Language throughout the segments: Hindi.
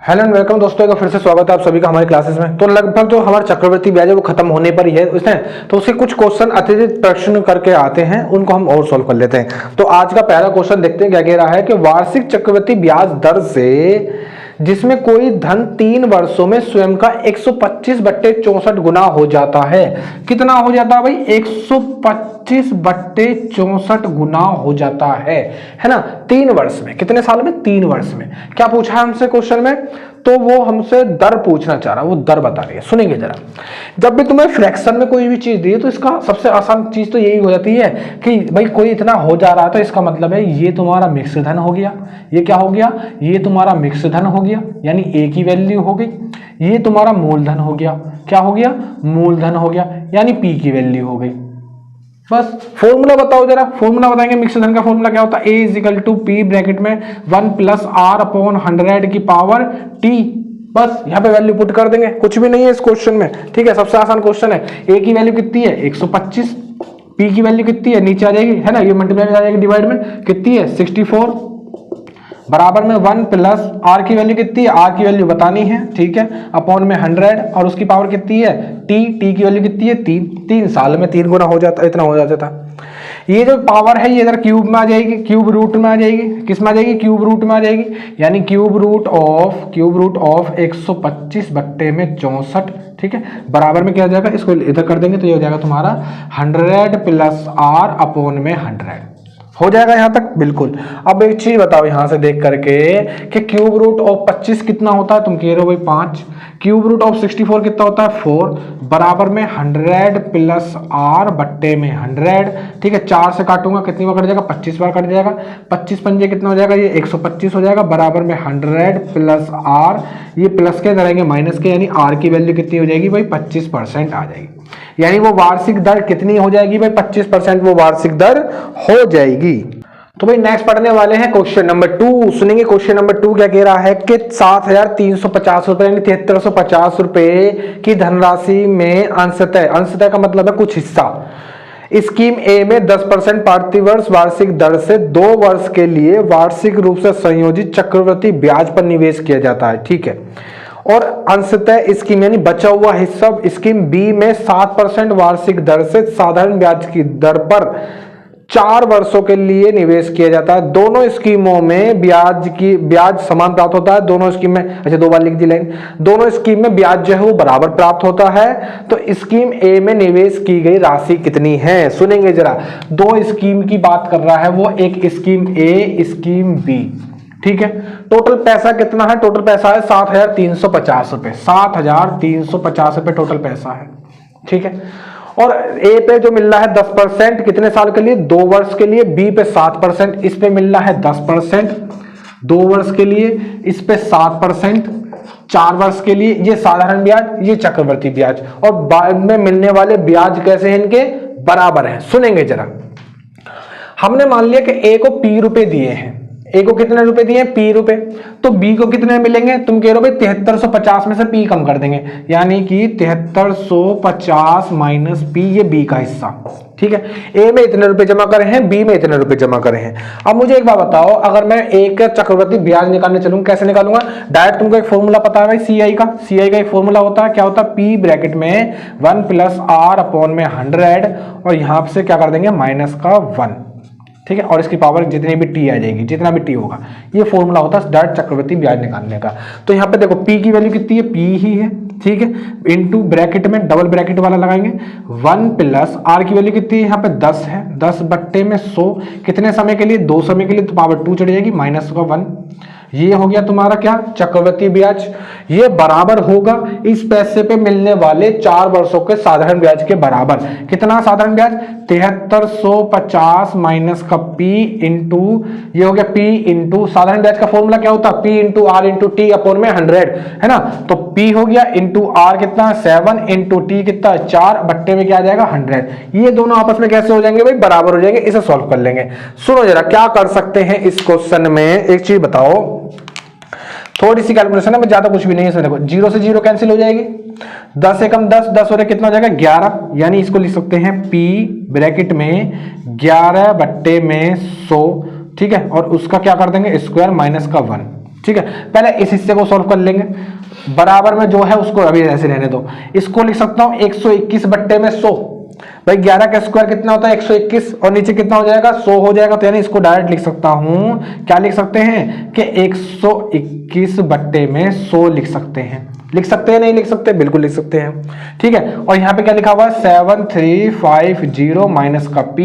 हेलो एंड वेलकम दोस्तों, एक फिर से स्वागत है आप सभी का हमारी क्लासेस में। तो लगभग जो हमारा चक्रवृद्धि ब्याज है वो खत्म होने पर ही है उसने, तो उसके कुछ क्वेश्चन अतिरिक्त प्रश्न करके आते हैं, उनको हम और सॉल्व कर लेते हैं। तो आज का पहला क्वेश्चन देखते हैं क्या कह रहा है कि वार्षिक चक्रवृद्धि ब्याज दर से जिसमें कोई धन 3 वर्षों में स्वयं का 125/64 गुना हो जाता है। कितना हो जाता है भाई? 125/64 गुना हो जाता है ना, 3 वर्ष में। कितने साल में? 3 वर्ष में। क्या पूछा है हमसे क्वेश्चन में? तो वो हमसे दर पूछना चाह रहा है, वो दर बता रही है। सुनेंगे जरा। जब भी तुम्हें फ्रैक्शन में कोई भी चीज दी है तो इसका सबसे आसान चीज तो यही हो जाती है कि भाई कोई इतना हो जा रहा है तो इसका मतलब है ये तुम्हारा मिक्स धन हो गया। ये क्या हो गया? ये तुम्हारा मिक्स धन हो गया, यानी ए की वैल्यू हो गई। ये तुम्हारा मूलधन हो गया। क्या हो गया? मूलधन हो गया, यानी पी की वैल्यू हो गई। बस फॉर्मूला बताओ जरा। फॉर्मूला बताएंगे मिक्स धन का। फॉर्मूला क्या होता है? A is equal to P bracket में 1 + r/100 की पावर टी। बस यहाँ पे वैल्यू पुट कर देंगे, कुछ भी नहीं है इस क्वेश्चन में। ठीक है, सबसे आसान क्वेश्चन है। ए की वैल्यू कितनी है? 125। पी की वैल्यू कितनी है? नीचे आ जाएगी, है ना, ये मल्टीप्लाई में आ जाएगी, डिवाइड में कितनी है? 64 बराबर में 1 + r की वैल्यू कितनी है? r की वैल्यू बतानी है, ठीक है, अपॉन में 100 और उसकी पावर कितनी है? t की वैल्यू कितनी है? 3 साल में 3 गुना हो जाता, इतना हो जाता था। ये जो पावर है ये इधर क्यूब में आ जाएगी, क्यूब रूट में आ जाएगी। किस में आ जाएगी? क्यूब रूट में आ जाएगी, यानी क्यूब रूट ऑफ 125/64। ठीक है, बराबर में क्या हो जाएगा? इसको इधर कर देंगे तो ये हो जाएगा तुम्हारा 100 + r अपॉन में 100। हो जाएगा यहां तक? बिल्कुल। अब एक चीज बताओ यहां से देख करके कि क्यूब रूट ऑफ 25 कितना होता है? तुम कह रहे हो भाई 5। क्यूब रूट ऑफ 64 कितना होता है? 4 बराबर में 100 + r बट्टे में 100। ठीक है, 4 से काटूंगा, कितनी बार कट जाएगा? 25 बार कट जाएगा। 25 पंजे कितना हो जाएगा? ये 125 हो जाएगा, बराबर में 100 + r। ये प्लस के करेंगे माइनस के, यानी r की वैल्यू कितनी हो जाएगी भाई? 25% आ जाएगी। यानी वो वार्षिक दर कितनी हो जाएगी भाई? 25% वो वार्षिक दर हो जाएगी। तो भाई नेक्स्ट पढ़ने वाले हैं क्वेश्चन नंबर 2। सुनेंगे क्वेश्चन नंबर 2 क्या कह रहा है कि 7,350 रुपए यानी 7350 रुपए की धनराशि में अंशतः का मतलब है कुछ हिस्सा स्कीम ए में 10% प्रतिवर्ष वार्षिक दर से 2 वर्ष के लिए वार्षिक रूप से संयोजित चक्रवृद्धि ब्याज पर निवेश किया जाता है। ठीक है, और अंशतः स्कीम यानी बचा हुआ हिस्सा स्कीम बी में 7% वार्षिक दर से साधारण ब्याज की दर पर 4 वर्षों के लिए निवेश किया जाता है। दोनों स्कीमों में ब्याज समान प्राप्त होता है। दोनों स्कीम में, अच्छा 2 बार लिख दी लाइन, दोनों स्कीम में ब्याज जो है वो बराबर प्राप्त होता है। तो स्कीम ए में निवेश की गई राशि कितनी है? सुनेंगे जरा। 2 स्कीम की बात कर रहा है वो, एक स्कीम ए, स्कीम बी। ठीक है, टोटल पैसा कितना है? टोटल पैसा है 7,350 रुपए। 7,350 रुपए टोटल पैसा है। ठीक है, और ए पे जो मिल रहा है 10%, कितने साल के लिए? 2 वर्ष के लिए। बी पे 7%, इस पे मिल रहा है 10% 2 वर्ष के लिए, इस पे 7% 4 वर्ष के लिए। ये साधारण ब्याज, ये चक्रवृद्धि ब्याज, और बाद में मिलने वाले ब्याज कैसे हैं? इनके बराबर हैं। सुनेंगे जरा। हमने मान लिया कि ए को पी रुपए दिए हैं। ए को कितने रुपए दिए? पी रुपए। तो बी को कितने मिलेंगे? तुम कह रहे हो भाई 7350 में से पी कम कर देंगे, यानी कि 7350 माइनस पी, ये बी का हिस्सा। ठीक है, ए में इतने रुपए जमा करे हैं, बी में इतने रुपए जमा करे हैं। अब मुझे एक बात बताओ, अगर मैं ए का चक्रवृद्धि ब्याज निकालने चलूं, कैसे निकालूंगा? डायरेक्ट तुमको एक फॉर्मूला पता है भाई, सीआई का एक फॉर्मूला होता है। क्या होता है? पी ब्रैकेट में 1 + r अपॉन में 100 और यहां से क्या कर देंगे? माइनस का 1। ठीक है, और इसकी पावर जितनी भी टी आ जाएगी, जितना भी टी होगा। ये फॉर्मूला होता है डायरेक्ट चक्रवृद्धि ब्याज निकालने का। तो यहाँ पे देखो पी की वैल्यू कितनी है? पी ही है। ठीक है, इनटू ब्रैकेट में डबल ब्रैकेट वाला लगाएंगे 1 + r की वैल्यू कितनी है? यहाँ पे 10 है। 10 बट्टे में 100, कितने समय के लिए? 2 समय के लिए, तो पावर 2 चढ़ जाएगी, माइनस का 1। ये हो गया तुम्हारा क्या? चक्रवृद्धि ब्याज। ये बराबर होगा इस पैसे पे मिलने वाले 4 वर्षों के साधारण ब्याज के बराबर। कितना साधारण ब्याज? 7350 माइनस का पी इंटू, ये हो गया पी इंटू साधारण ब्याज का फॉर्मूला क्या होता है? P into R into T upon में 100, है ना। तो पी हो गया इंटू आर कितना? 7 इंटू टी कितना? 4 बट्टे में क्या आ जाएगा? 100। ये दोनों आपस में कैसे हो जाएंगे भाई? बराबर हो जाएंगे। इसे सॉल्व कर लेंगे। सुनो जरा क्या कर सकते हैं इस क्वेश्चन में, एक चीज बताओ, थोड़ी सी कैलकुलेशन है, मैं ज्यादा कुछ भी नहीं है। देखो 0 से 0 कैंसिल हो जाएगी, 10 से कम 10, 10 हो रहा कितना हो जाएगा? 11, यानी इसको लिख सकते हैं P ब्रैकेट में 11 बट्टे में 100। ठीक है, और उसका क्या कर देंगे? स्क्वायर माइनस का 1। ठीक है, पहले इस हिस्से को सॉल्व कर लेंगे। बराबर में जो है उसको अभी ऐसे रहने दो। इसको लिख सकता हूं 121 बट्टे में 100। भाई 11 का स्क्वायर कितना होता है 121 और नीचे कितना हो जाएगा 100 हो जाएगा। तो यानी इसको डायरेक्ट लिख सकता हूं, क्या लिख सकते हैं कि 121 बट्टे में 100 लिख सकते हैं। लिख सकते हैं नहीं लिख सकते, बिल्कुल लिख सकते हैं। ठीक है, और यहाँ पे क्या लिखा हुआ है 7350 माइनस का p,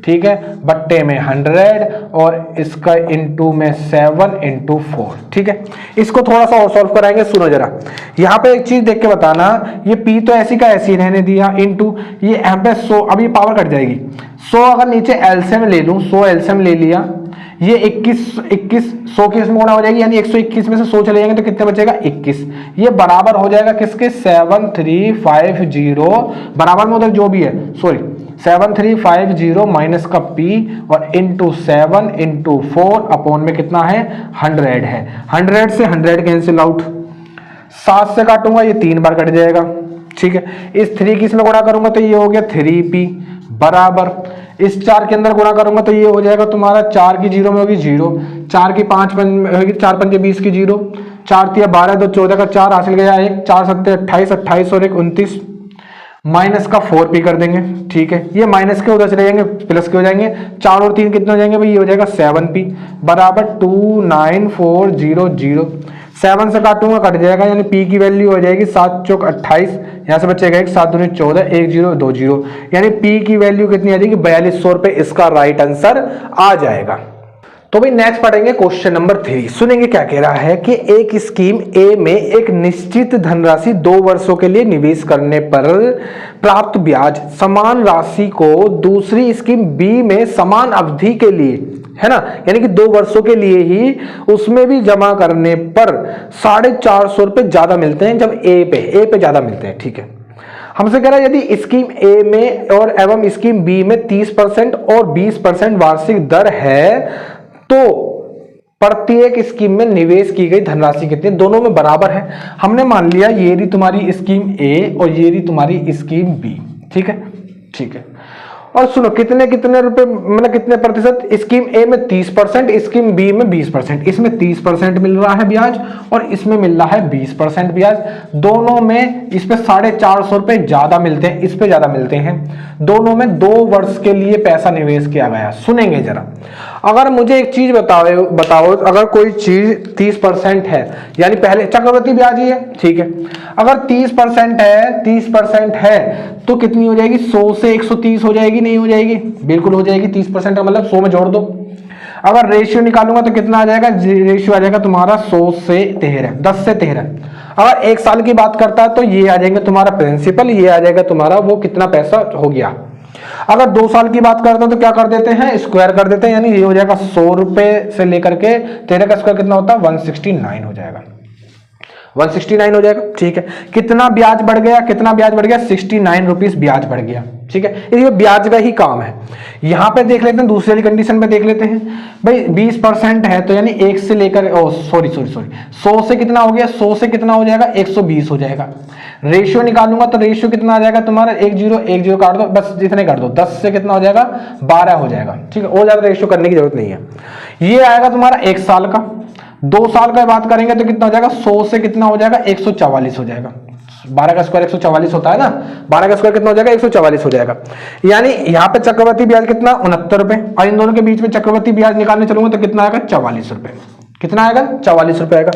ठीक है, बट्टे में 100 और इसका इंटू में 7 इंटू 4। ठीक है, इसको थोड़ा सा और सॉल्व कराएंगे। सुनो जरा, यहाँ पे एक चीज देख के बताना, ये p तो ऐसी का ऐसी रहने दिया, इंटू ये यहाँ पे 100, अब ये पावर कट जाएगी। 100 अगर नीचे एलसीएम ले लूं, 100 एलसीएम ले लिया, ये 21 100 के इसमें गुणा हो जाएगी, यानी 121 में से 100 चले जाएंगे तो कितने बचेगा 21। ये बराबर हो जाएगा किसके 7350 बराबर में उधर जो भी है, सॉरी 7350 माइनस का p और इंटू 7 इंटू 4 अपॉन में कितना है 100 है। 100 से 100 कैंसिल आउट, 7 से काटूंगा ये 3 बार कट जाएगा। ठीक है, इस 3 की इसमें गुणा करूंगा तो ये हो गया 3p बराबर, इस 4 के अंदर गुणा करूंगा तो ये हो जाएगा तुम्हारा 4 की 0 में होगी 0, 4 की 5 में होगी 4 5 20 की 0, 4 3 12 2 14 का 4 हासिल गया 1, 4 7 28 28 और 1 29, माइनस का 4p कर देंगे। ठीक है, ये माइनस के उधर चले जाएंगे प्लस के हो जाएंगे, 4 और 3 कितने हो जाएंगे भाई, ये हो जाएगा 7p बराबर 29400। 7 से काटूंगा कट जाएगा, यानी p की वैल्यू हो जाएगी 7 चौक 28, यहाँ से बचेगा 1 7 दूनी 14 1 0 2 0, यानी p की वैल्यू कितनी आ जाएगी 4200 रुपए। इसका राइट आंसर आ जाएगा। तो भाई नेक्स्ट पढ़ेंगे क्वेश्चन नंबर 3। सुनेंगे क्या कह रहा है कि एक स्कीम ए में एक निश्चित धनराशि 2 वर्षों के लिए निवेश करने पर प्राप्त ब्याज समान राशि को दूसरी स्कीम बी में समान अवधि के लिए, है ना, यानी कि 2 वर्षों के लिए ही उसमें भी जमा करने पर 450 रुपए ज्यादा मिलते हैं, जब ए पे ज्यादा मिलते हैं। ठीक है, हमसे कह रहा है यदि स्कीम ए में और एवं स्कीम बी में 30% और 20% वार्षिक दर है तो प्रत्येक स्कीम में निवेश की गई धनराशि कितनी, दोनों में बराबर है। हमने मान लिया ये रही तुम्हारी स्कीम ए और ये रही तुम्हारी स्कीम बी। ठीक है, ठीक है, और सुनो कितने कितने रुपए मतलब कितने प्रतिशत, स्कीम ए में 30%, स्कीम बी में 20%। इसमें 30% मिल रहा है ब्याज और इसमें मिल रहा है 20% ब्याज। दोनों में इस पे 450 रुपए ज्यादा मिलते हैं, इस पे ज्यादा मिलते हैं। दोनों में 2 वर्ष के लिए पैसा निवेश किया गया। सुनेंगे जरा, अगर मुझे एक चीज बताओ अगर कोई चीज 30% है, यानी पहले चक्रवृद्धि ब्याज ही है, ठीक है, अगर 30% है तो कितनी हो जाएगी 100 से 130 हो जाएगी, नहीं हो जाएगी, बिल्कुल हो जाएगी। 30% मतलब 100 में जोड़ दो। अगर रेशियो निकालूंगा तो कितना आ जाएगा, रेशियो आ जाएगा तुम्हारा 100 से 13, 10 से 13। अगर 1 साल की बात करता है तो ये आ जाएंगे तुम्हारा प्रिंसिपल, ये आ जाएगा तुम्हारा वो कितना पैसा हो गया। अगर 2 साल की बात करते हैं तो क्या कर देते हैं, स्क्वायर कर देते हैं, यानी ये हो जाएगा 100 रुपए से लेकर के 13 का स्क्वायर कितना होता है 169 हो जाएगा, 169 हो जाएगा। ठीक है, कितना ब्याज बढ़ गया, कितना ब्याज बढ़ गया 69 रुपीस ब्याज बढ़ गया। ठीक है, ये ब्याज का ही काम है। यहां पे देख लेते हैं, दूसरी वाली कंडीशन पे देख लेते हैं भाई 20% है तो यानी 1 से लेकर सॉरी 100 से कितना हो गया, 100 से कितना हो जाएगा 120 हो जाएगा। रेशियो निकालूंगा तो रेशियो कितना आ जाएगा तुम्हारा 1 0 काट दो, बस जितने काट दो, 10 से कितना हो जाएगा 12 हो जाएगा। ठीक है, और ज्यादा रेशियो करने की जरूरत नहीं है। ये आएगा तुम्हारा 1 साल का। 2 साल का बात करेंगे तो कितना हो जाएगा 100 से कितना हो जाएगा 144 हो जाएगा। 12 का स्क्वायर 144 होता है ना, 12 का स्क्वायर कितना हो जाएगा 144 हो जाएगा। यानी यहाँ पे चक्रवर्ती ब्याज कितना 69 रुपए, और इन दोनों के बीच में चक्रवर्ती ब्याज निकालने चलूंगा तो कितना आएगा 44 रुपए। कितना आएगा 44 रुपए आएगा।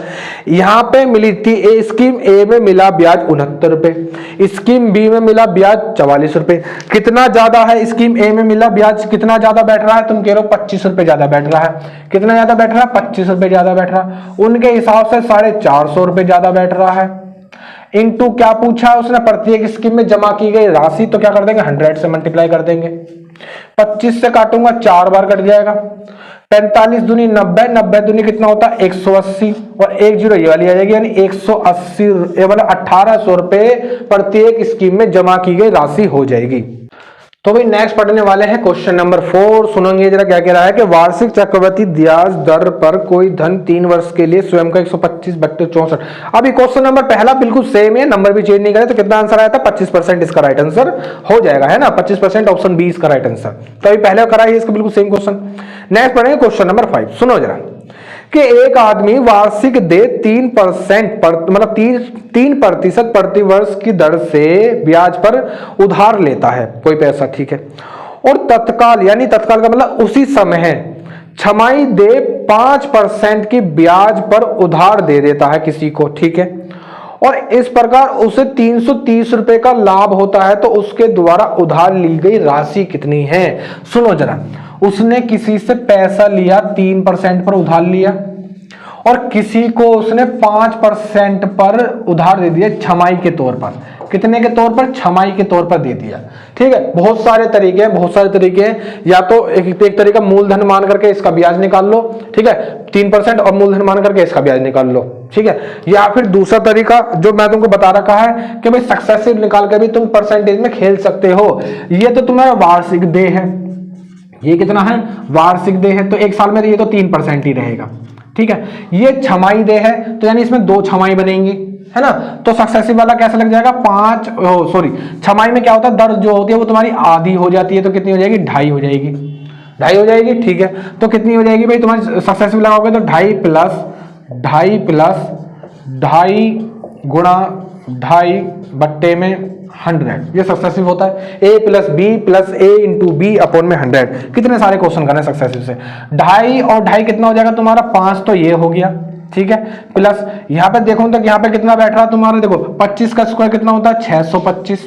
यहाँ पे मिली थी स्कीम ए में मिला ब्याज 69 रुपए, स्कीम बी में मिला ब्याज 44 रुपए। कितना ज्यादा है, स्कीम ए में मिला ब्याज कितना ज्यादा बैठ रहा है, तुम कह रहे हो 25 रुपए ज्यादा बैठ रहा है। कितना ज्यादा बैठ रहा है 25 रुपए ज्यादा बैठ रहा है। उनके हिसाब से 450 रुपए ज्यादा बैठ रहा है। इनटू क्या पूछा है उसने, प्रत्येक स्कीम में जमा की गई राशि, तो क्या कर देंगे 100 से मल्टीप्लाई कर देंगे। 25 से काटूंगा 4 बार कट जाएगा। 45 दूनी 90, 90 दूनी कितना होता है 180 और 1 0 ये वाली आ जाएगी, यानी 180 वाला 1800 रुपए प्रत्येक स्कीम में जमा की गई राशि हो जाएगी। तो भाई नेक्स्ट पढ़ने वाले हैं क्वेश्चन नंबर 4। सुनेंगे जरा क्या कह रहा है कि वार्षिक चक्रवृद्धि ब्याज दर पर कोई धन 3 वर्ष के लिए स्वयं का 125/64। अभी क्वेश्चन नंबर पहला बिल्कुल सेम है, नंबर भी चेंज नहीं करे, तो कितना आंसर आया था 25% इसका राइट आंसर हो जाएगा, है ना, 25% ऑप्शन बी इसका राइट आंसर। तो अभी पहले करा है इसका बिल्कुल सेम क्वेश्चन। नेक्स्ट पढ़ेंगे क्वेश्चन नंबर 5। सुनो जरा, कि एक आदमी वार्षिक दे 3% मतलब 3% प्रतिवर्ष की दर से ब्याज पर उधार लेता है कोई पैसा, ठीक है, और तत्काल यानी तत्काल का मतलब उसी समय छमाही दे 5% की ब्याज पर उधार दे देता है किसी को, ठीक है, और इस प्रकार उसे 330 रुपए का लाभ होता है, तो उसके द्वारा उधार ली गई राशि कितनी है? सुनो जरा, उसने किसी से पैसा लिया 3% पर उधार लिया और किसी को उसने 5% पर उधार दे दिया छमाही के तौर पर। कितने के तौर पर? छमाही के तौर पर दे दिया, ठीक है। बहुत सारे तरीके हैं, बहुत सारे तरीके हैं। या तो एक तरीका मूलधन मान करके इसका ब्याज निकाल लो, ठीक है, 3% और मूलधन मान करके इसका ब्याज निकाल लो, ठीक है। या फिर दूसरा तरीका जो मैं तुमको बता रखा है कि भाई सक्सेसिव निकाल के भी तुम परसेंटेज में खेल सकते हो। ये तो तुम्हारा वार्षिक देय है, ये कितना है? वार्षिक देय है, तो एक साल में ये तो 3% ही रहेगा, ठीक है। ये छमाही देय है, तो यानी इसमें 2 छमाही बनेंगी, है ना। तो सक्सेसिव वाला कैसे लग जाएगा? छमाही में क्या होता है, दर जो होती है वो तुम्हारी आधी हो जाती है, तो कितनी हो जाएगी? 2.5 हो जाएगी, 2.5 हो जाएगी, ठीक है। तो कितनी हो जाएगी भाई तुम्हारी सक्सेसिव लगाओगे तो 2.5 प्लस 2.5 गुणा 2.5 बट्टे में 100, ये सक्सेसिव होता है। a plus B plus A into B upon में 100। कितने सारे क्वेश्चन करने सक्सेसिव से? 2.5 और 2.5 कितना हो जाएगा तुम्हारा? 5, तो ये हो गया, ठीक है। प्लस यहाँ पे देखो तो यहाँ पे कितना बैठ रहा तुम्हारा, देखो 25 का स्क्वायर कितना होता है? 625।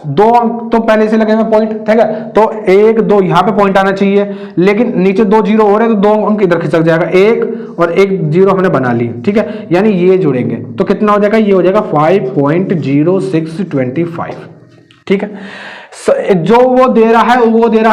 2 अंक तो पहले से लगे हुए पॉइंट, ठीक है, तो 1 2 यहाँ पे पॉइंट आना चाहिए, लेकिन नीचे 2 जीरो हो रहे हैं तो 2 अंक इधर खिसक जाएगा, 1 और 1 जीरो हमने बना ली, ठीक है। यानी ये जुड़ेंगे तो कितना हो जाएगा? ये हो जाएगा 5.0625, ठीक है। जो वो दे रहा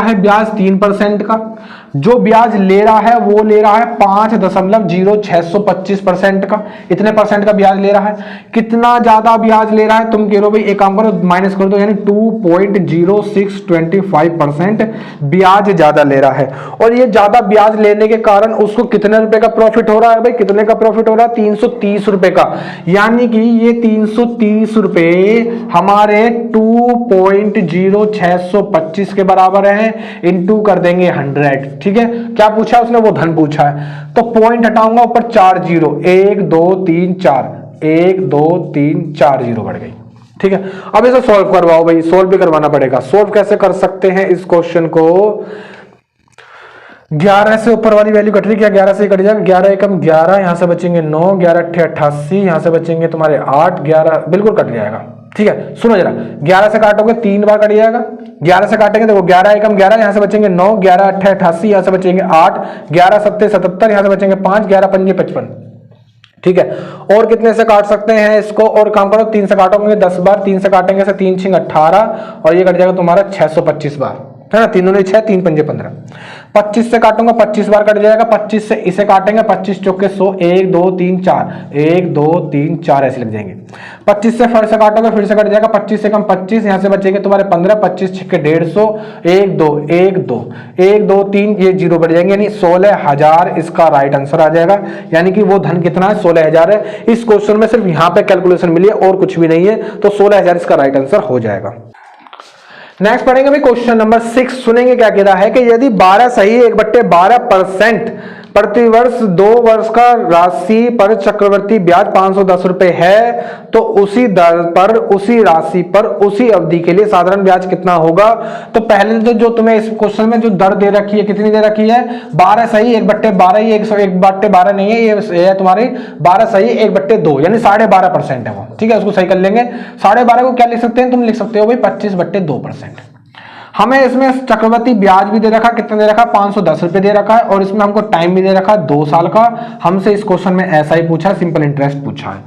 है ब्याज 3% का, जो ब्याज ले रहा है वो ले रहा है 5.0625% का। इतने परसेंट का ब्याज ले रहा है। कितना ज्यादा ब्याज ले रहा है? तुम कह रहे हो भाई एक काम करो, माइनस कर दो, यानी 2.0625% ब्याज ज्यादा ले रहा है। और ये ज्यादा ब्याज लेने के कारण उसको कितने रुपए का प्रॉफिट हो रहा है भाई? कितने का प्रॉफिट हो रहा है? 330 रुपए का। यानी कि ये 330 रुपए हमारे 2.0625 के बराबर है, इंटू कर देंगे 100, ठीक है। क्या पूछा उसने? वो धन पूछा है, तो पॉइंट हटाऊंगा, ऊपर 4 जीरो, 1 2 3 4, 1 2 3 4 जीरो बढ़ गई, ठीक है। अब इसे सॉल्व करवाओ भाई, सॉल्व भी करवाना पड़ेगा। सॉल्व कैसे कर सकते हैं इस क्वेश्चन को? 11 से ऊपर वाली वैल्यू कट रही, क्या 11 से कट जाएगा? 11 एकम 11, यहां से बचेंगे 9, 11 अट्ठे 88, यहां से बचेंगे तुम्हारे 8, 11 बिल्कुल कट जाएगा, ठीक है। सुनो जरा, 11 से काटोगे 3 बार कट जाएगा। 11 से काटेंगे, देखो 11 एकम 11, यहां से बचेंगे 9, 11 अट्ठे 88, यहां से बचेंगे 8, 11 सत्ते 77, यहां से बचेंगे 5, 11 पंजे 55, ठीक है। और कितने से काट सकते हैं इसको? और काम करो, 3 से काटोगे 10 बार, 3 से काटेंगे से 3 छिंग 18, और ये कट जाएगा तुम्हारा 625 बार, है ना। 3 दूनी 6, 3 पंजे 15। 25 से काटूंगा, 25 बार कट जाएगा। 25 से इसे काटेंगे, 25 चौके 100, 1 2 3 4, 1 2 3 4 ऐसे लग जाएंगे। 25 से फिर से काटोगे, फिर से कट जाएगा। 25 से कम 25, यहां से बचेंगे तुम्हारे 15, 25 छिक्के 150, 1 2 1 2 1 2 3, ये जीरो बढ़ जाएंगे, यानी 16,000 इसका राइट आंसर आ जाएगा। यानी कि वो धन कितना है? 16,000 है। इस क्वेश्चन में सिर्फ यहां पे कैलकुलेशन मिली है और कुछ भी नहीं है, तो 16,000 इसका राइट आंसर हो जाएगा। नेक्स्ट पढ़ेंगे भाई क्वेश्चन नंबर 6। सुनेंगे क्या कह रहा है कि यदि 12 सही 1/12% प्रतिवर्ष 2 वर्ष का राशि पर चक्रवर्ती ब्याज 510 रुपए है, तो उसी दर पर, उसी राशि पर, उसी अवधि के लिए साधारण ब्याज कितना होगा? तो पहले तो जो तुम्हें इस क्वेश्चन में जो दर दे रखी है, कितनी दे रखी है? 12 सही 1/12, ये 1/12 नहीं है, ये है तुम्हारी 12 सही 1/2, यानी 12.5% है वो, ठीक है। उसको सही कर लेंगे। 12.5 को क्या लिख सकते हैं? तुम लिख सकते हो भाई 25/2%। हमें इसमें चक्रवर्ती ब्याज भी दे रखा, कितना दे रखा? 510 रुपए दे रखा है, और इसमें हमको टाइम भी दे रखा 2 साल का। हमसे इस क्वेश्चन में ऐसा ही पूछा, सिंपल इंटरेस्ट पूछा है,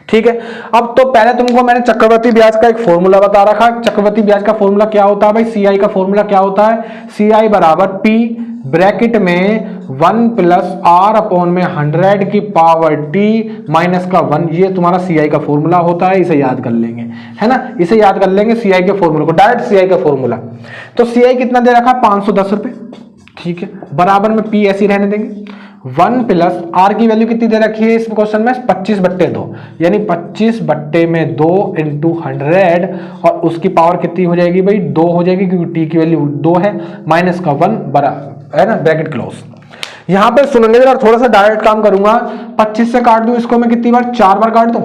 ठीक है। अब तो पहले तुमको मैंने चक्रवर्ती ब्याज का एक फॉर्मूला बता रखा। चक्रवर्ती ब्याज का फॉर्मूला क्या होता है भाई? सीआई का फॉर्मूला क्या होता है? सीआई बराबर पी ब्रैकेट में 1 प्लस आर अपॉन में 100 की पावर टी माइनस का 1, ये तुम्हारा सीआई का फॉर्मूला होता है। इसे याद कर लेंगे, है ना, इसे याद कर लेंगे सीआई के फॉर्मूला को, डायरेक्ट सीआई का फॉर्मूला। तो सीआई कितना दे रखा? 510 रुपए, ठीक है। बराबर में पी ऐसी रहने देंगे। 1 प्लस आर की वैल्यू कितनी दे रखी है इस क्वेश्चन में? 25/2, यानी 25/2 इंटू 100, और उसकी पावर कितनी हो जाएगी भाई? 2 हो जाएगी, क्योंकि टी की वैल्यू 2 है, माइनस का 1 बराबर, है ना, ब्रैकेट क्लोज। यहाँ पे सुनेंगे जरा, थोड़ा सा डायरेक्ट काम करूंगा। 25 से काट दूं इसको मैं कितनी बार, 4 बार काट दूं,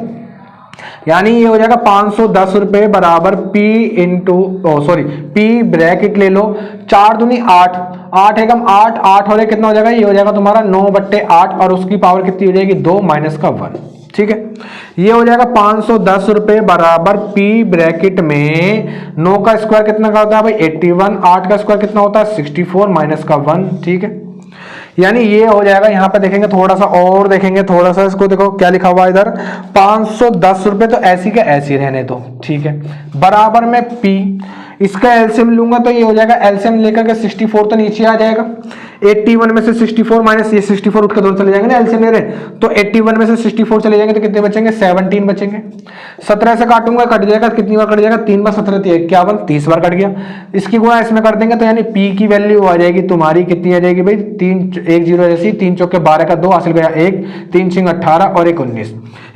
यानी ये हो जाएगा 510 रुपए बराबर P into sorry P bracket ले लो, 4 दूनी 8, 8 एकम 8, 8 और कितना हो जाएगा, ये हो जाएगा तुम्हारा 9/8 और उसकी पावर कितनी हो जाएगी 2 माइनस का 1। ठीक है, ये हो जाएगा 510 रुपए बराबर P ब्रैकेट में 9 का स्क्वायर कितना का होता है भाई 81, 8 का स्क्वायर कितना होता है 64 माइनस का 1। ठीक है, यानी ये हो जाएगा, यहाँ पे देखेंगे थोड़ा सा और देखेंगे, थोड़ा सा इसको देखो क्या लिखा हुआ है इधर, 510 रुपए तो ऐसी का ऐसी रहने दो। ठीक है, बराबर में P, इसका एलसीएम लूंगा तो ये हो जाएगा, एलसीएम लेकर के 64 तो नीचे आ जाएगा, 81 में से 64 माइनस ये 64 उठ के दोनों चले जाएंगे ना, एलसीएम ले रहे, तो 81 में से 64 चले जाएंगे तो कितने बचेंगे 17 बचेंगे। 17 से काटूंगा कट जाएगा, कितनी बार कट जाएगा 3 बार, 17 51, 30 बार कट गया। इसकी गुणा इसमें कर देंगे तो यानी P की वैल्यू आ जाएगी तुम्हारी कितनी आ जाएगी भाई 3 1 0 ऐसी 3 चौके 12 का 2 हासिल गया 1, 3 6 18 और 1 19,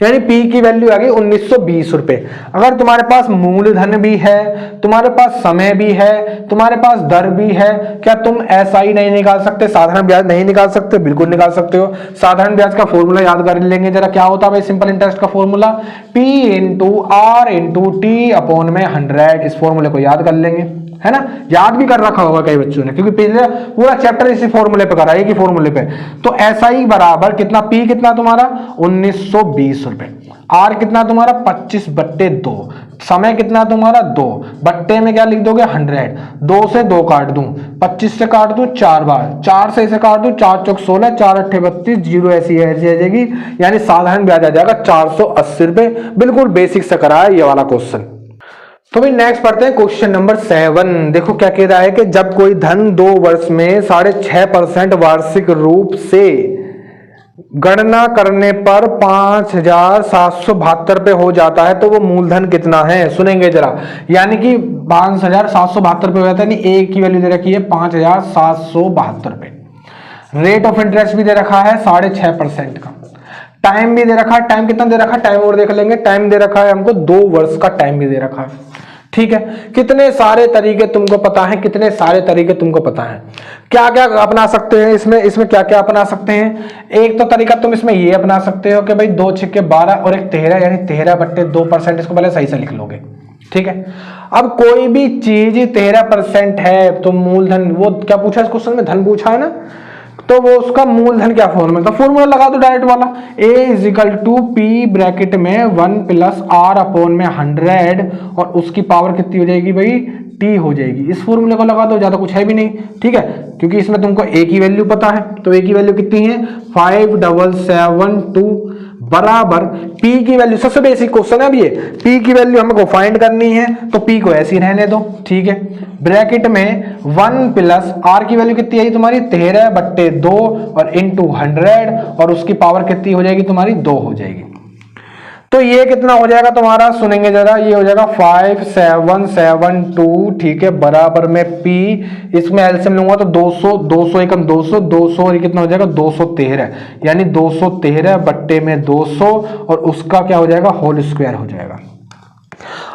यानी P की वैल्यू आ गई 1920 रुपए। अगर तुम्हारे पास मूलधन भी है, तुम्हारे पास समय भी है, तुम्हारे पास दर भी है, क्या तुम SI नहीं निकाल सकते, साधारण ब्याज नहीं निकाल सकते? बिल्कुल निकाल सकते हो। साधारण ब्याज का फॉर्मूला याद कर लेंगे जरा, क्या होता है भाई सिंपल इंटरेस्ट का formula, P into R into T upon में 100, इस फॉर्मूले को याद कर लेंगे, है ना, याद भी कर रखा होगा कई बच्चों ने, क्योंकि पिछले पूरा चैप्टर इसी फॉर्मूले पे करा है, एक ही फॉर्मूले पे। तो SI बराबर कितना, P कितना तुम्हारा 1920 रुपए, R कितना तुम्हारा 25/2, समय कितना तुम्हारा 2, बट्टे में क्या लिख दोगे 100, 2 से 2 काट दूं, 25 से काट दूं 4 बार, 4 से इसे काट दूं 4 चौक 16, 4 8 32, 0 ऐसी आ जाएगी, यानी साधारण ब्याज आ जाएगा 480 रुपए। बिल्कुल बेसिक से करा है ये वाला क्वेश्चन। तो भाई नेक्स्ट पढ़ते हैं क्वेश्चन नंबर 7। देखो क्या कह रहा है कि जब कोई धन 2 वर्ष में 6.5% वार्षिक रूप से गणना करने पर 5,772 रुपए हो जाता है तो वो मूलधन कितना है। सुनेंगे जरा, यानी कि 5,772 रुपए हो जाता है, यानी ए की वैल्यू दे रखी है 5,772 रुपए, रेट ऑफ इंटरेस्ट भी दे रखा है 6.5% का, टाइम भी दे रखा है, टाइम कितना दे रखा है टाइम और देख लेंगे, टाइम दे रखा है हमको 2 वर्ष का टाइम भी दे रखा है। ठीक है, कितने सारे तरीके तुमको पता है, कितने सारे तरीके तुमको पता है, क्या क्या अपना सकते हैं इसमें क्या क्या अपना सकते हैं। एक तो तरीका तुम इसमें ये अपना सकते हो कि भाई 2 छक्के 12 और 1 13, यानी 13/2%, इसको पहले सही से लिख लोगे। ठीक है, अब कोई भी चीज 13% है तो मूलधन, वो क्या पूछा इस क्वेश्चन में, धन पूछा है ना, तो वो उसका मूलधन क्या फॉर्मूला, तो फॉर्मूला लगा दो डायरेक्ट वाला, A = P ब्रैकेट में 1 + R अपॉन में 100 और उसकी पावर कितनी हो जाएगी भाई T हो जाएगी। इस फॉर्मूले को लगा दो, ज्यादा कुछ है भी नहीं। ठीक है, क्योंकि इसमें तुमको A की वैल्यू पता है, तो A की वैल्यू कितनी है 5772 बराबर P की वैल्यू, सबसे बेसिक क्वेश्चन है अब ये, P की वैल्यू हमको फाइंड करनी है तो P को ऐसे ही रहने दो। ठीक है, ब्रैकेट में 1 + R की वैल्यू कितनी आई तुम्हारी 13/2 और इंटू 100 और उसकी पावर कितनी हो जाएगी तुम्हारी 2 हो जाएगी। तो ये कितना हो जाएगा तुम्हारा, सुनेंगे जरा, ये हो जाएगा 5772। ठीक है, बराबर में P, इसमें एलसीएम लूंगा तो 200, 200 एकम 200, 200 और ये कितना हो जाएगा 213, यानी 213/200 और उसका क्या हो जाएगा होल स्क्वायर हो जाएगा।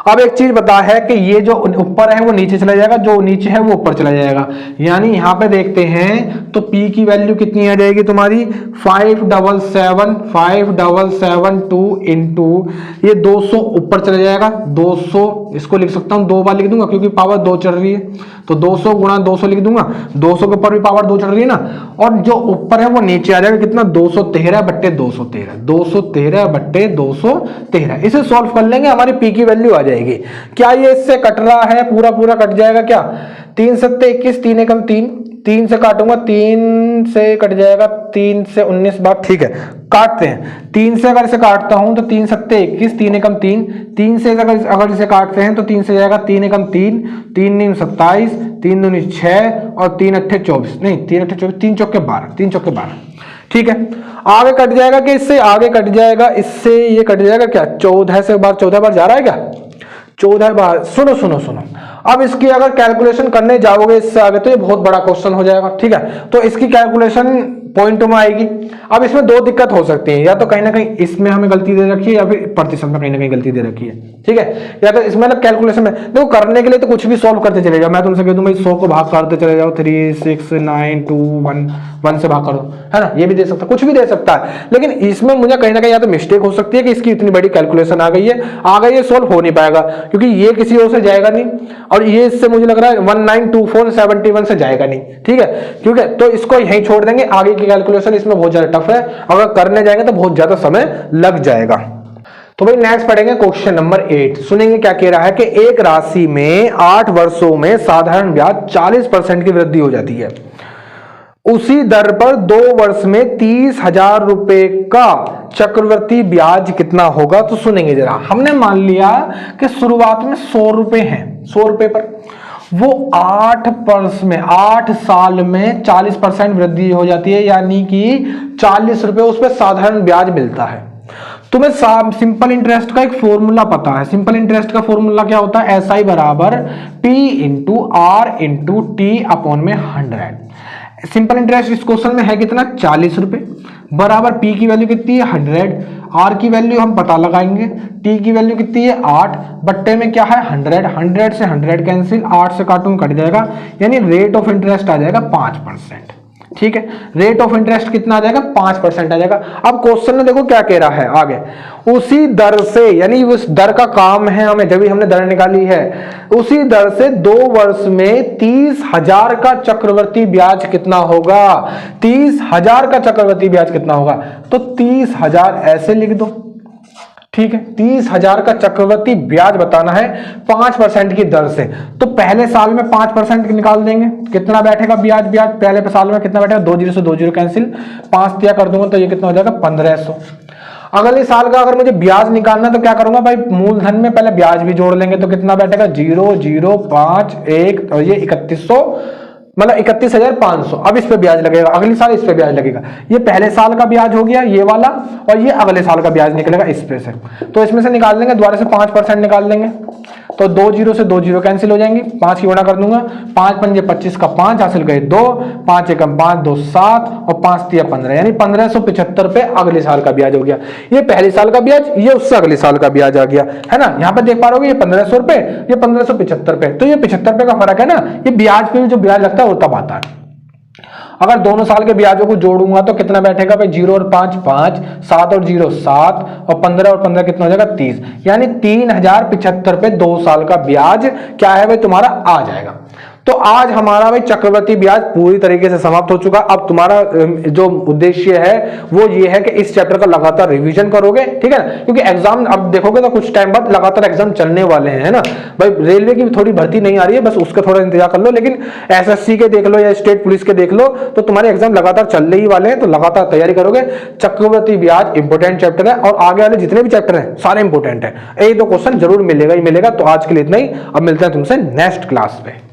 अब एक चीज बता है कि ये जो ऊपर है वो नीचे चला जाएगा, जो नीचे है वो ऊपर चला जाएगा, यानी यहां पे देखते हैं तो P की वैल्यू कितनी आ जाएगी तुम्हारी 5772 इंटू ये 200 ऊपर चला जाएगा, 200 इसको लिख सकता हूं 2 बार लिख दूंगा क्योंकि पावर 2 चढ़ रही है, तो 200 गुणा 200 लिख दूंगा, 200 के ऊपर भी पावर 2 चढ़ रही है ना, और जो ऊपर है वो नीचे आ जाएगा कितना 213/213, 213/213। इसे सॉल्व कर लेंगे, हमारी P की वैल्यू आ जाएगी। क्या ये इससे कट रहा है, पूरा पूरा कट जाएगा क्या, 3 7 21, 3 एकम 3, 3 से काटूंगा 3 से कट जाएगा, 3 से 19 बार। ठीक है, काटते हैं, 3 से अगर इसे काटता हूं तो 3 7 21, 3 एकम 3, 3 से अगर इसे काटते हैं तो 3 से जाएगा 3 एकम 3, 3 9 27, 3 2 6 और 3 8 24, नहीं 3 8 24, 3 चौके 12, 3 चौके 12। ठीक है, आगे कट जाएगा कि इससे आगे कट जाएगा, इससे ये कट जाएगा क्या 14 बार जा रहा है क्या 14 बार। सुनो सुनो सुनो, अब इसकी अगर कैलकुलेशन करने जाओगे इससे आगे तो ये बहुत बड़ा क्वेश्चन हो जाएगा। ठीक है, तो इसकी कैलकुलेशन पॉइंटों में आएगी। अब इसमें दो दिक्कत हो सकती है, या तो कहीं ना कहीं इसमें हमें गलती दे रखी है या फिर प्रतिशत में कहीं ना कहीं गलती दे रखी है, ठीक है। या तो इसमें ना कैलकुलेशन में देखो, करने के लिए तो कुछ भी सॉल्व करते चले जाओ। मैं तुमसे कह दूं भाई 100 को भाग करते चले जाओ, 3 6 9 2 1 1 से भाग करो, है ना, ये भी दे सकता, कुछ भी दे सकता है। लेकिन इसमें मुझे कहीं ना कहीं या तो मिस्टेक हो सकती है कि इसकी इतनी बड़ी कैलकुलेशन आ गई है, सॉल्व हो नहीं पाएगा, क्योंकि ये किसी और से जाएगा नहीं, और ये इससे मुझे लग रहा है 192471 से जाएगा नहीं, ठीक है। क्योंकि तो इसको यहीं छोड़ देंगे, आगे की कैलकुलेशन इसमें बहुत ज्यादा टफ है, अगर करने जाएंगे तो बहुत ज्यादा समय लग जाएगा। तो भाई नेक्स्ट पढ़ेंगे क्वेश्चन नंबर 8। सुनेंगे क्या कह रहा है कि एक राशि में 8 वर्षों में साधारण ब्याज 40% की वृद्धि हो जाती है, उसी दर पर 2 वर्ष में 30,000 रुपए का चक्रवृद्धि ब्याज कितना होगा। तो सुनेंगे जरा, हमने मान लिया कि शुरुआत में 100 रुपए हैं, 100 रुपए पर वो 8 वर्ष में 8 साल में 40% वृद्धि हो जाती है, यानी कि 40 रुपए उस पर साधारण ब्याज मिलता है। तुम्हें सिंपल इंटरेस्ट का एक फॉर्मूला पता है। सिंपल इंटरेस्ट का फॉर्मूला क्या होता है? SI बराबर P into R into T upon में 100। सिंपल इंटरेस्ट इस क्वेश्चन में है कितना? 40 रुपए, बराबर P की वैल्यू कितनी है? 100, R की वैल्यू हम पता लगाएंगे, T की वैल्यू कितनी है? 8, बट्टे में क्या है? 100, 100 से 100 कैंसिल, 8 से काटूंगा कट जाएगा, यानी रेट ऑफ इंटरेस्ट आ जाएगा 5%, ठीक है। रेट ऑफ इंटरेस्ट कितना आ जाएगा? 5% आ जाएगा। अब क्वेश्चन में देखो क्या कह रहा है आगे, उसी दर से, यानी उस दर का काम है हमें, जब भी हमने दर निकाली है, उसी दर से 2 वर्ष में 30,000 का चक्रवृद्धि ब्याज कितना होगा? 30,000 का चक्रवृद्धि ब्याज कितना होगा? तो 30,000 ऐसे लिख दो, ठीक है। 30,000 का चक्रवृद्धि ब्याज बताना है 5% की दर से, तो पहले साल में 5% निकाल देंगे, कितना बैठेगा ब्याज? पहले साल में कितना बैठेगा? 2 0 से 2 0 कैंसिल, 5 दिया कर दूंगा तो ये कितना हो जाएगा? 1500। अगले साल का अगर मुझे ब्याज निकालना तो क्या करूंगा भाई? मूलधन में पहले ब्याज भी जोड़ लेंगे, तो कितना बैठेगा? 0 0 5 1, और ये 3100, मतलब 31,500। अब इस पे ब्याज लगेगा, अगले साल इस पे ब्याज लगेगा। ये पहले साल का ब्याज हो गया ये वाला, और ये अगले साल का ब्याज निकलेगा इस पे से। तो इसमें से निकाल लेंगे, दोबारा से 5% निकाल लेंगे, तो 2 0 से 2 0 कैंसिल हो जाएंगी, 5 की गुणा कर दूंगा, 5 पंजे 25 का 5 हासिल गए 2, 5 एकम 5 2 7 और 5 तिया 15, यानी 1575 रुपए अगले साल का ब्याज हो गया। ये पहले साल का ब्याज, ये उससे अगले साल का ब्याज आ गया, है ना। यहाँ पे देख पा रहे हो, ये 1500 रुपए, ये 1575 रुपए, तो ये 75 रुपए का फर्क है ना। ये ब्याज पे भी जो ब्याज लगता है वो तब आता है। अगर दोनों साल के ब्याजों को जोड़ूंगा तो कितना बैठेगा भाई? 0 और 5 5, 7 और 0 7, और 15 और 15 कितना हो जाएगा? 30, यानी 3075 रुपए 2 साल का ब्याज क्या है भाई तुम्हारा? आ जाएगा। तो आज हमारा भाई चक्रवृद्धि ब्याज पूरी तरीके से समाप्त हो चुका। अब तुम्हारा जो उद्देश्य है वो ये है कि इस चैप्टर का लगातार रिवीजन करोगे, ठीक है ना, क्योंकि एग्जाम अब देखोगे तो कुछ टाइम बाद लगातार एग्जाम चलने वाले हैं, है ना भाई। रेलवे की भी थोड़ी भर्ती नहीं आ रही है, बस उसका थोड़ा इंतजार कर लो, लेकिन SSC के देख लो या स्टेट पुलिस के देख लो, तो तुम्हारे एग्जाम लगातार चलने ही वाले हैं, तो लगातार तैयारी करोगे। चक्रवृद्धि ब्याज इंपोर्टेंट चैप्टर है, और आगे वाले जितने भी चैप्टर हैं सारे इंपोर्टेंट है, एक दो क्वेश्चन जरूर मिलेगा ही मिलेगा। तो आज के लिए इतना ही, अब मिलते हैं तुमसे नेक्स्ट क्लास में।